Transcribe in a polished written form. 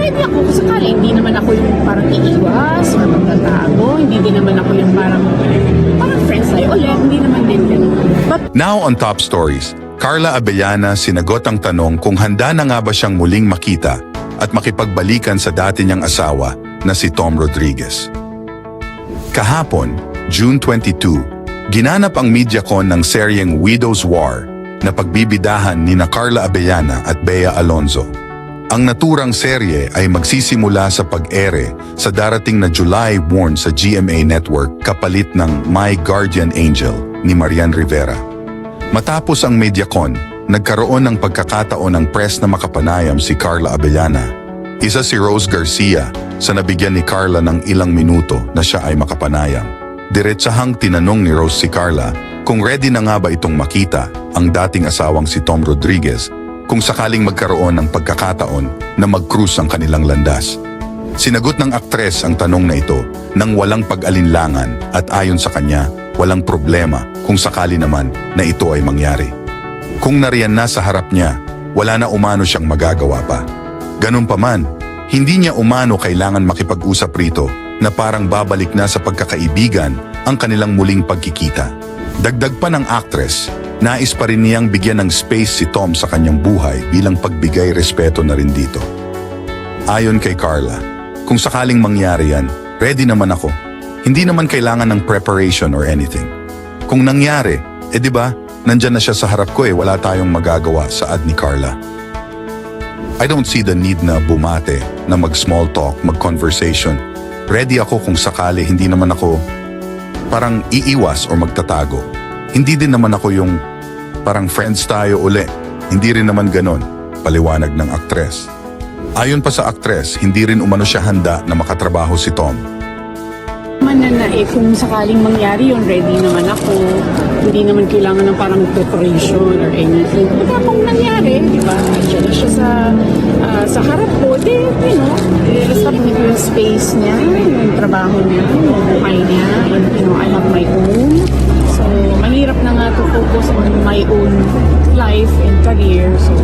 ready ako kung sakali. Hindi naman ako yung parang iiwas or magtatago. Hindi din naman ako yung parang friends tayo ulit. Hindi naman din ganun. But Now on Top Stories, Carla Abellana sinagot ang tanong kung handa na nga ba siyang muling makita at makipagbalikan sa dati niyang asawa na si Tom Rodriguez. Kahapon, June 22, ginanap ang MediaCon ng seryeng Widow's War na pagbibidahan nina Carla Abellana at Bea Alonzo. Ang naturang serye ay magsisimula sa pag-ere sa darating na July 1 sa GMA Network kapalit ng My Guardian Angel ni Marian Rivera. Matapos ang MediaCon, nagkaroon ng pagkakataon ng press na makapanayam si Carla Abellana. Isa si Rose Garcia sa nabigyan ni Carla ng ilang minuto na siya ay makapanayam. Diretsahang tinanong ni Rose si Carla kung ready na nga ba itong makita ang dating asawang si Tom Rodriguez kung sakaling magkaroon ng pagkakataon na mag-cruise ang kanilang landas. Sinagot ng aktres ang tanong na ito nang walang pag-alinlangan at ayon sa kanya, walang problema kung sakali naman na ito ay mangyari. Kung nariyan na sa harap niya, wala na umano siyang magagawa pa. Ganun pa man, hindi niya umano kailangan makipag-usap rito na parang babalik na sa pagkakaibigan ang kanilang muling pagkikita. Dagdag pa ng actress, nais pa rin niyang bigyan ng space si Tom sa kanyang buhay bilang pagbigay respeto na rin dito. Ayon kay Carla, kung sakaling mangyari yan, ready naman ako. Hindi naman kailangan ng preparation or anything. Kung nangyari, di ba, nandyan na siya sa harap ko wala tayong magagawa, saad ni Carla. I don't see the need na bumate, na mag-small talk, mag-conversation. Ready ako kung sakali, hindi naman ako parang iiwas o magtatago. Hindi din naman ako yung parang friends tayo uli. Hindi rin naman ganon, paliwanag ng aktres. Ayon pa sa aktres, hindi rin umano siya handa na makatrabaho si Tom. kung sakaling mangyari yun, ready naman ako. Hindi naman kailangan ng parang preparation or anything. Basta kung nangyari, di ba? Nandiyan na siya sa harap ko, basta yung space niya, yung trabaho niya, yung buhay niya, and I have my own. So, mahirap na nga to focus on my own life and career. So,